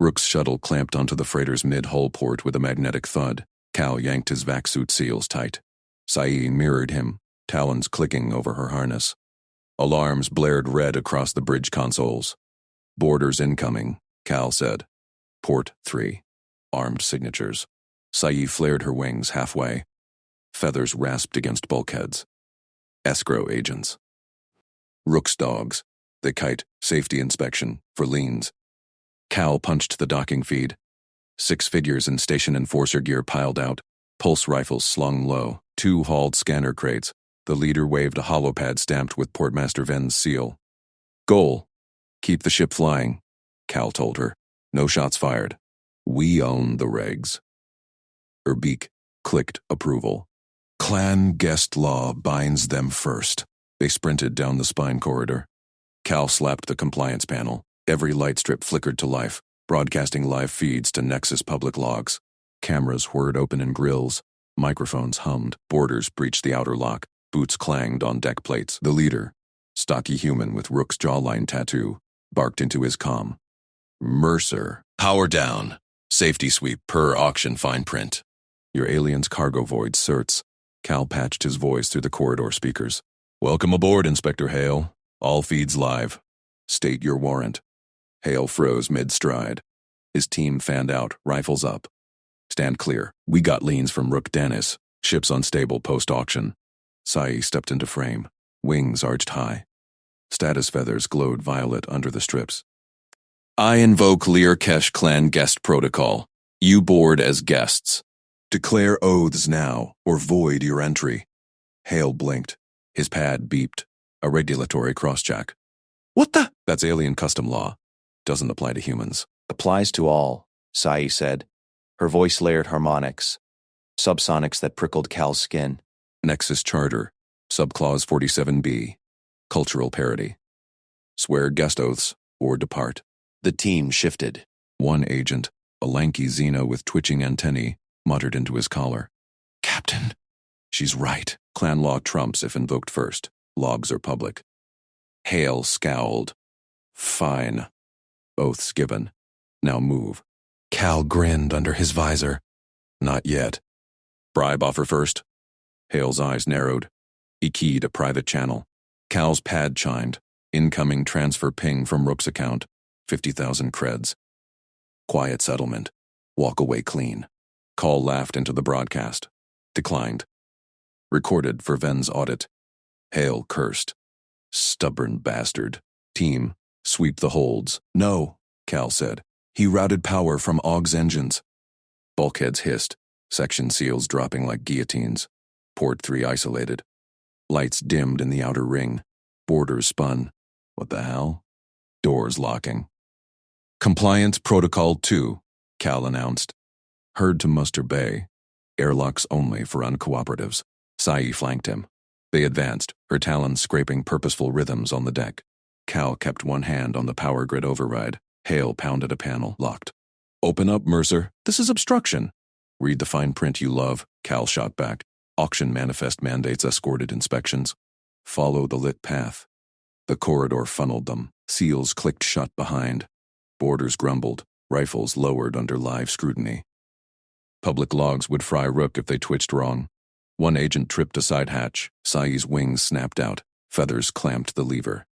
Rook's shuttle clamped onto the freighter's mid-hull port with a magnetic thud. Cal yanked his vac suit seals tight. Sai mirrored him, talons clicking over her harness. Alarms blared red across the bridge consoles. Boarders incoming, Cal said. Port 3. Armed signatures. Sai flared her wings halfway. Feathers rasped against bulkheads. Escrow agents. Rook's dogs. They kite, safety inspection, for liens. Cal punched the docking feed. 6 figures in station enforcer gear piled out, pulse rifles slung low, 2 hauled scanner crates. The leader waved a holopad stamped with Portmaster Ven's seal. Goal. Keep the ship flying, Cal told her. No shots fired. We own the regs. Her beak clicked approval. Clan guest law binds them first. They sprinted down the spine corridor. Cal slapped the compliance panel. Every light strip flickered to life, broadcasting live feeds to Nexus public logs. Cameras whirred open in grills. Microphones hummed. Boarders breached the outer lock. Boots clanged on deck plates. The leader, stocky human with Rook's jawline tattoo, barked into his comm. Mercer, power down. Safety sweep per auction fine print. Your alien's cargo void certs. Cal patched his voice through the corridor speakers. Welcome aboard, Inspector Hale. All feeds live. State your warrant. Hale froze mid-stride. His team fanned out, rifles up. Stand clear. We got leans from Rook Dennis. Ship's unstable post-auction. Sai stepped into frame. Wings arched high. Status feathers glowed violet under the strips. I invoke Learkesh Clan guest protocol. You board as guests. Declare oaths now, or void your entry. Hale blinked. His pad beeped. A regulatory crosscheck. What the? That's alien custom law. Doesn't apply to humans.
Applies to all, Sai said. Her voice layered harmonics, subsonics that prickled Cal's skin.
Nexus Charter, Subclause 47B. Cultural parity. Swear guest oaths, or depart.
The team shifted.
One agent, a lanky Xeno with twitching antennae, muttered into his collar. Captain. She's right. Clan law trumps if invoked first. Logs are public. Hale scowled. Fine. Oaths given. Now move. Cal grinned under his visor. Not yet. Bribe offer first. Hale's eyes narrowed. He keyed a private channel. Cal's pad chimed. Incoming transfer ping from Rook's account. 50,000 creds. Quiet settlement. Walk away clean. Call laughed into the broadcast. Declined. Recorded for Ven's audit. Hale cursed. Stubborn bastard. Team, sweep the holds. No, Cal said. He routed power from AUG's engines. Bulkheads hissed. Section seals dropping like guillotines. Port 3 isolated. Lights dimmed in the outer ring. Boarders spun. What the hell? Doors locking. Compliance Protocol 2, Cal announced. Heard to Muster Bay. Airlocks only for uncooperatives. Sai flanked him. They advanced, her talons scraping purposeful rhythms on the deck. Cal kept one hand on the power grid override. Hale pounded a panel, locked. Open up, Mercer. This is obstruction. Read the fine print you love, Cal shot back. Auction manifest mandates escorted inspections. Follow the lit path. The corridor funneled them. Seals clicked shut behind. Boarders grumbled. Rifles lowered under live scrutiny. Public logs would fry Rook if they twitched wrong. One agent tripped a side hatch. Sai's wings snapped out. Feathers clamped the lever.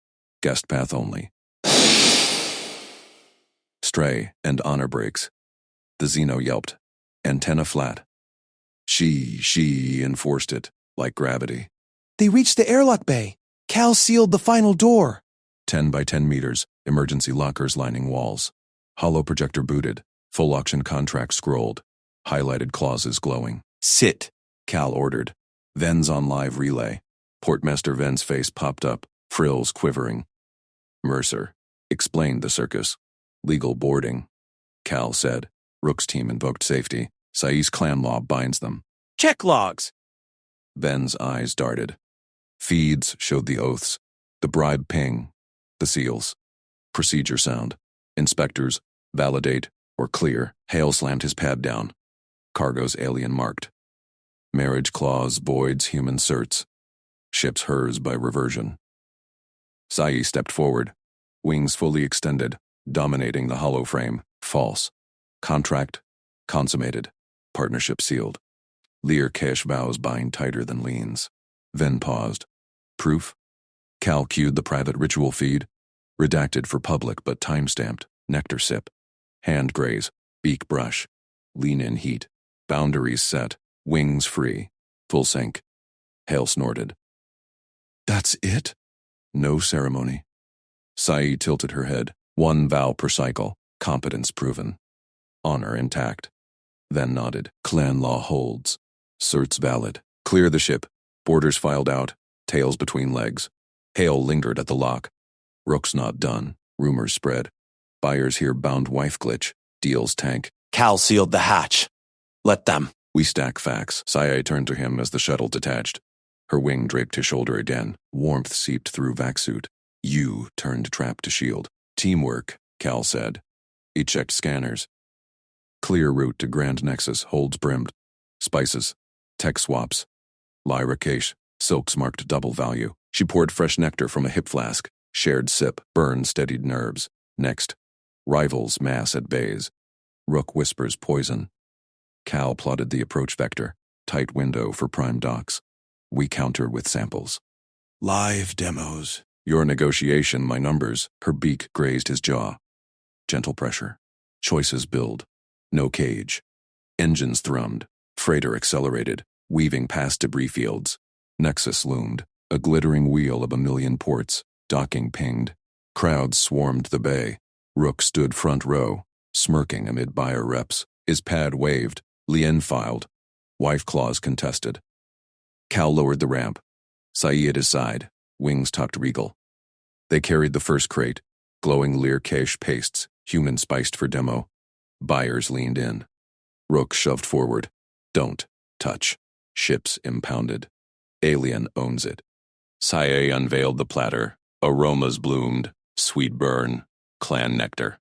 Guest path only. Stray and honor brakes. The Xeno yelped. Antenna flat. She enforced it, like gravity.
They reached the airlock bay. Cal sealed the final door.
10 by 10 meters, emergency lockers lining walls. Hollow projector booted, full auction contract scrolled, highlighted clauses glowing.
Sit,
Cal ordered. Ven's on live relay. Portmaster Ven's face popped up, frills quivering. Mercer explained the circus. Legal boarding. Cal said. Rook's team invoked safety. Sai's clan law binds them.
Check logs.
Ven's eyes darted. Feeds showed the oaths. The bribe ping. The seals. Procedure sound. Inspectors, validate, or clear. Hale slammed his pad down. Cargo's alien marked. Marriage clause voids human certs. Ship's hers by reversion. Sai stepped forward. Wings fully extended, dominating the hollow frame. False. Contract consummated. Partnership sealed. Learkesh vows bind tighter than liens. Ven paused. Proof? Cal cued the private ritual feed. Redacted for public but time-stamped. Nectar sip. Hand graze. Beak brush. Lean in heat. Boundaries set. Wings free. Full sync. Hale snorted. That's it? No ceremony. Sai tilted her head. One vow per cycle. Competence proven. Honor intact. Then nodded. Clan law holds. Certs valid. Clear the ship. Boarders filed out, tails between legs. Hale lingered at the lock. Rook's not done. Rumors spread. Buyers hear bound wife glitch. Deals tank.
Cal sealed the hatch. Let them.
We stack facts. Saya turned to him as the shuttle detached. Her wing draped his shoulder again. Warmth seeped through vac suit. You turned trap to shield. Teamwork, Cal said. He checked scanners. Clear route to Grand Nexus, holds brimmed. Spices. Tech swaps. Lyra cache. Silks marked double value. She poured fresh nectar from a hip flask. Shared sip. Burn steadied nerves. Next. Rivals mass at bays. Rook whispers poison. Cal plotted the approach vector. Tight window for prime docks. We counter with samples.
Live demos.
Your negotiation, my numbers. Her beak grazed his jaw. Gentle pressure. Choices build. No cage. Engines thrummed. Freighter accelerated, weaving past debris fields. Nexus loomed. A glittering wheel of a million ports. Docking pinged. Crowds swarmed the bay. Rook stood front row, smirking amid buyer reps. His pad waved. Lien filed. Wife clause contested. Cal lowered the ramp. Sae at his side, wings tucked regal. They carried the first crate, glowing Lear cache pastes, human spiced for demo. Buyers leaned in. Rook shoved forward. Don't touch. Ships impounded. Alien owns it. Sae unveiled the platter. Aromas bloomed. Sweet burn. Clan nectar.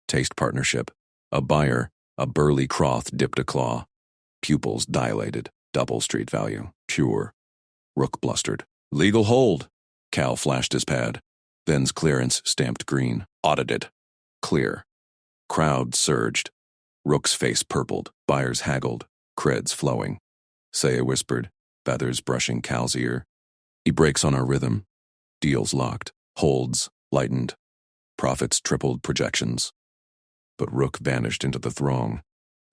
Taste partnership. A buyer, a burly Croth dipped a claw. Pupils dilated. Double street value. Pure. Rook blustered. Legal hold. Cal flashed his pad. Then's clearance stamped green. Audited. Clear. Crowd surged. Rook's face purpled. Buyers haggled. Creds flowing. Saya whispered, feathers brushing Cal's ear. He breaks on our rhythm. Deals locked. Holds lightened. Profits tripled projections. But Rook vanished into the throng.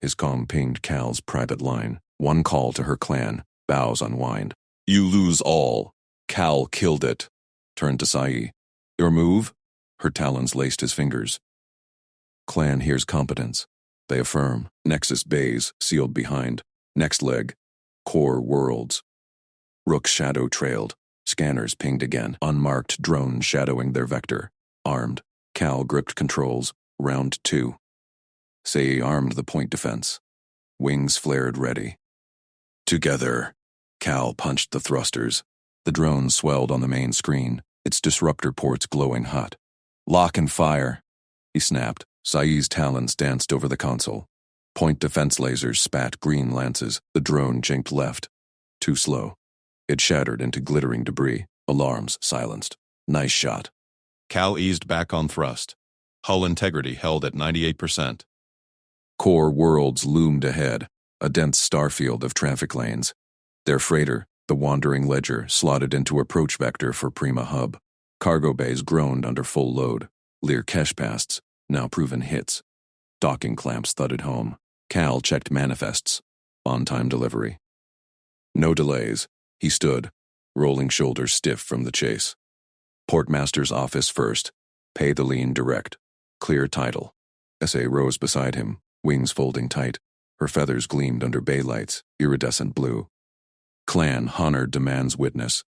His calm pinged Cal's private line. One call to her clan. Bows unwind. You lose all. Cal killed it. Turned to Sae. Your move? Her talons laced his fingers. Clan hears competence. They affirm. Nexus bays sealed behind. Next leg. Core worlds. Rook's shadow trailed. Scanners pinged again. Unmarked drones shadowing their vector. Armed. Cal gripped controls. Round 2. Sae armed the point defense. Wings flared ready. Together. Cal punched the thrusters. The drone swelled on the main screen, its disruptor ports glowing hot. Lock and fire. He snapped. Sae's talons danced over the console. Point defense lasers spat green lances. The drone jinked left. Too slow. It shattered into glittering debris. Alarms silenced. Nice shot. Cal eased back on thrust. Hull integrity held at 98%. Core worlds loomed ahead, a dense starfield of traffic lanes. Their freighter, the Wandering Ledger, slotted into approach vector for Prima Hub. Cargo bays groaned under full load. Lear cache pasts, now proven hits. Docking clamps thudded home. Cal checked manifests. On-time delivery. No delays. He stood, rolling shoulders stiff from the chase. Portmaster's office first. Pay the lien direct. Clear title. S.A. rose beside him, wings folding tight. Her feathers gleamed under bay lights, iridescent blue. Clan honored demands witness.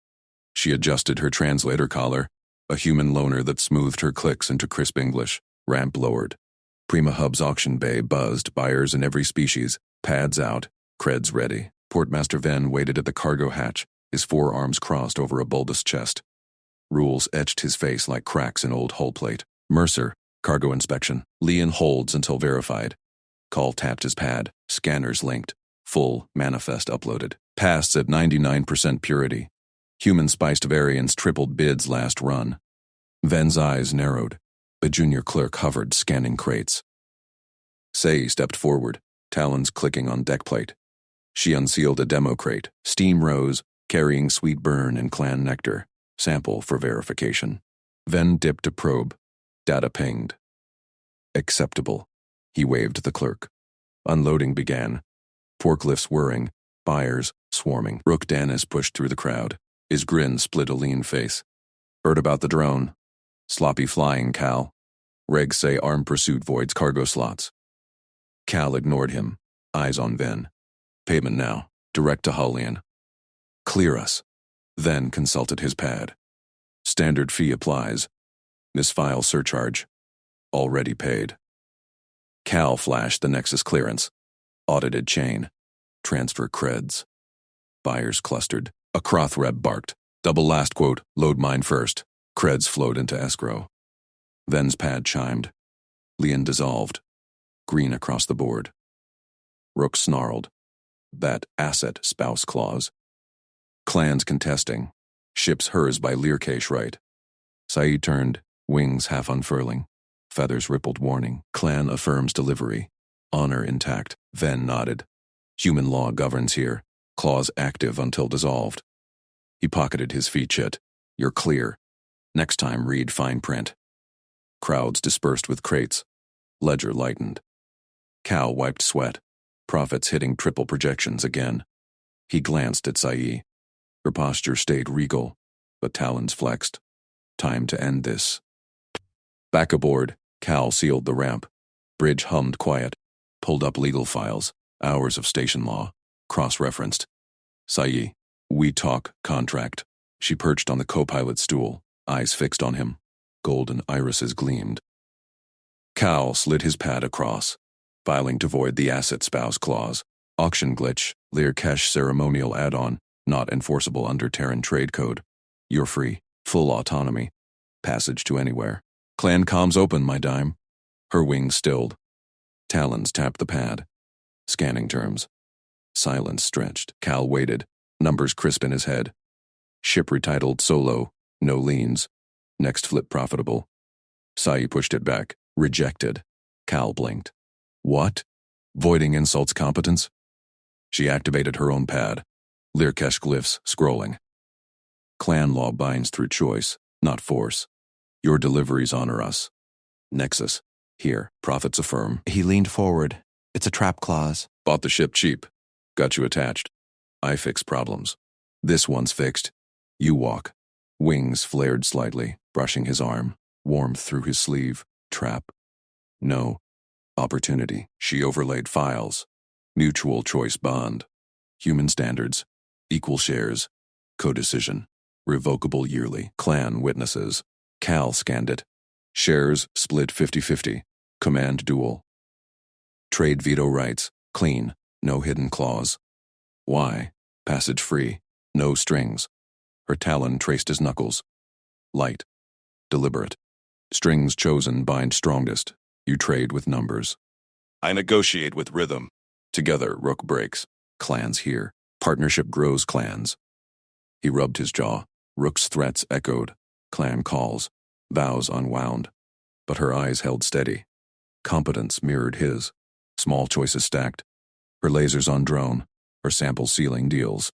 She adjusted her translator collar, a human loner that smoothed her clicks into crisp English. Ramp lowered. Prima Hub's auction bay buzzed, buyers in every species, pads out, creds ready. Portmaster Venn waited at the cargo hatch, his forearms crossed over a bulbous chest. Rules etched his face like cracks in old hull plate. Mercer, cargo inspection. Leon holds until verified. Call tapped his pad, scanners linked. Full manifest uploaded. Pasts at 99% purity. Human spiced variants tripled bids last run. Venn's eyes narrowed. A junior clerk hovered, scanning crates. Say stepped forward, talons clicking on deck plate. She unsealed a demo crate. Steam rose, carrying sweet burn and clan nectar. Sample for verification. Venn dipped a probe. Data pinged. Acceptable. He waved the clerk. Unloading began. Forklifts whirring, buyers swarming. Rook Danis pushed through the crowd. His grin split a lean face. Heard about the drone. Sloppy flying, Cal. Regs say armed pursuit voids cargo slots. Cal ignored him, eyes on Ven. Payment now, direct to Hullian. Clear us. Then consulted his pad. Standard fee applies. Misfile surcharge. Already paid. Cal flashed the Nexus clearance. Audited chain. Transfer creds. Buyers clustered. A Crothreb barked. Double last quote, load mine first. Creds flowed into escrow. Ven's pad chimed. Leon dissolved. Green across the board. Rook snarled. That asset spouse clause. Clans contesting. Ships hers by Learcache right. Saeed turned, wings half unfurling. Feathers rippled warning. Clan affirms delivery. Honor intact. Ven nodded. Human law governs here. Clause active until dissolved. He pocketed his fee chit. You're clear. Next time read fine print. Crowds dispersed with crates. Ledger lightened. Cal wiped sweat. Profits hitting triple projections again. He glanced at Sae. Her posture stayed regal, but talons flexed. Time to end this. Back aboard, Cal sealed the ramp. Bridge hummed quiet. Pulled up legal files. Hours of station law. Cross-referenced. Sae, we talk contract. She perched on the co-pilot stool, eyes fixed on him. Golden irises gleamed. Cal slid his pad across, filing to void the asset spouse clause. Auction glitch, Learcache ceremonial add-on, not enforceable under Terran trade code. You're free, full autonomy. Passage to anywhere. Clan comms open, my dime. Her wings stilled. Talons tapped the pad. Scanning terms. Silence stretched. Cal waited, numbers crisp in his head. Ship retitled solo, no liens. Next flip profitable. Sae pushed it back. Rejected. Cal blinked. What? Voiding insults competence? She activated her own pad. Learcache glyphs scrolling. Clan law binds through choice, not force. Your deliveries honor us. Nexus. Here, profits affirm.
He leaned forward. It's a trap clause.
Bought the ship cheap. Got you attached. I fix problems. This one's fixed. You walk. Wings flared slightly, brushing his arm. Warmth through his sleeve. Trap. No. Opportunity. She overlaid files. Mutual choice bond. Human standards. Equal shares. Co-decision. Revocable yearly. Clan witnesses. Cal scanned it. Shares split 50-50. Command dual. Trade veto rights. Clean. No hidden clause. Why? Passage free. No strings. Her talon traced his knuckles. Light. Deliberate. Strings chosen bind strongest. You trade with numbers. I negotiate with rhythm. Together, Rook breaks. Clans here. Partnership grows clans. He rubbed his jaw. Rook's threats echoed. Clan calls. Vows unwound. But her eyes held steady. Competence mirrored his. Small choices stacked. Her lasers on drone. Her sample sealing deals.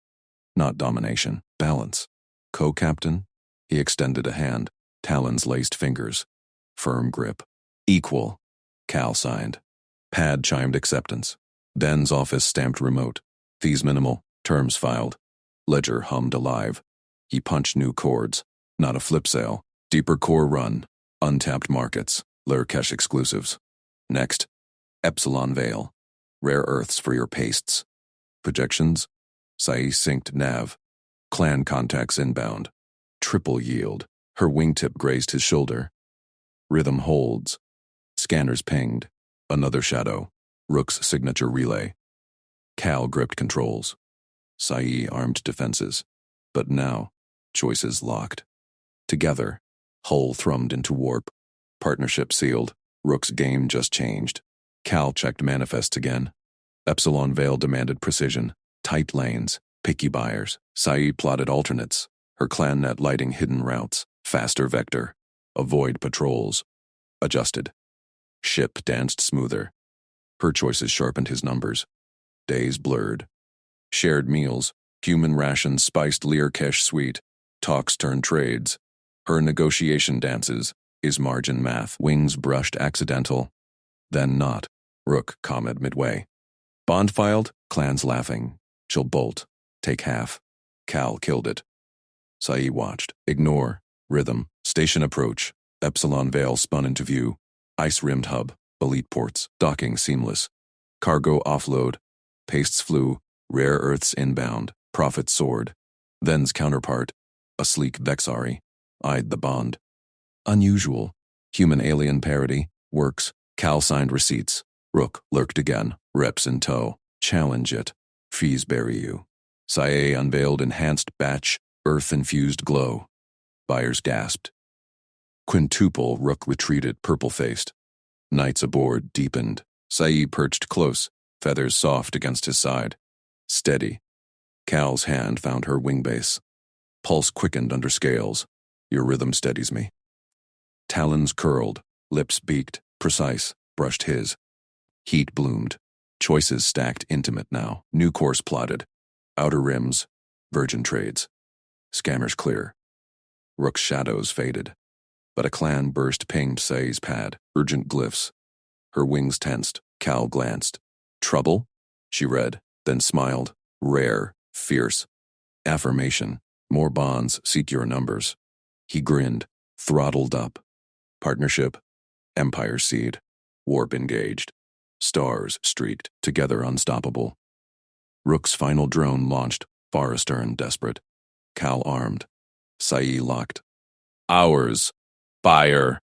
Not domination. Balance. Co-captain? He extended a hand. Talons laced fingers. Firm grip. Equal. Cal signed. Pad chimed acceptance. Den's office stamped remote. Fees minimal. Terms filed. Ledger hummed alive. He punched new chords. Not a flip sale. Deeper core run. Untapped markets. Learcache exclusives. Next. Epsilon Veil. Rare earths for your pastes. Projections. Sae synced nav. Clan contacts inbound. Triple yield. Her wingtip grazed his shoulder. Rhythm holds. Scanners pinged. Another shadow. Rook's signature relay. Cal gripped controls. Sae armed defenses. But now, choices locked. Together, hull thrummed into warp. Partnership sealed. Rook's game just changed. Cal checked manifests again. Epsilon Veil demanded precision. Tight lanes. Picky buyers. Sae plotted alternates. Her clan net lighting hidden routes. Faster vector. Avoid patrols. Adjusted. Ship danced smoother. Her choices sharpened his numbers. Days blurred. Shared meals. Human rations spiced Learcache sweet. Talks turned trades. Her negotiation dances. Is margin math. Wings brushed accidental. Then not. Rook comment midway. Bond filed. Clans laughing. She'll bolt. Take half. Cal killed it. Sae watched. Ignore. Rhythm. Station approach. Epsilon Veil spun into view. Ice-rimmed hub, elite ports, docking seamless. Cargo offload, pastes flew, rare earths inbound, profit soared. Then's counterpart, a sleek Vexari, eyed the bond. Unusual. Human-alien parity, works, Cal signed receipts. Rook lurked again, reps in tow. Challenge it. Fees bury you. Sci unveiled enhanced batch, earth-infused glow. Buyers gasped. Quintuple Rook retreated, purple-faced. Knights aboard deepened. Sci perched close, feathers soft against his side. Steady. Cal's hand found her wing base. Pulse quickened under scales. Your rhythm steadies me. Talons curled, lips beaked, precise, brushed his. Heat bloomed. Choices stacked intimate now. New course plotted. Outer rims, virgin trades. Scammers clear. Rook's shadows faded. But a clan burst pinged Sci's pad, urgent glyphs. Her wings tensed. Cal glanced. Trouble? She read, then smiled. Rare, fierce. Affirmation. More bonds, seek your numbers. He grinned, throttled up. Partnership. Empire seed. Warp engaged. Stars streaked, together unstoppable. Rook's final drone launched, far astern, desperate. Cal armed. Sci locked. Ours. Buyer.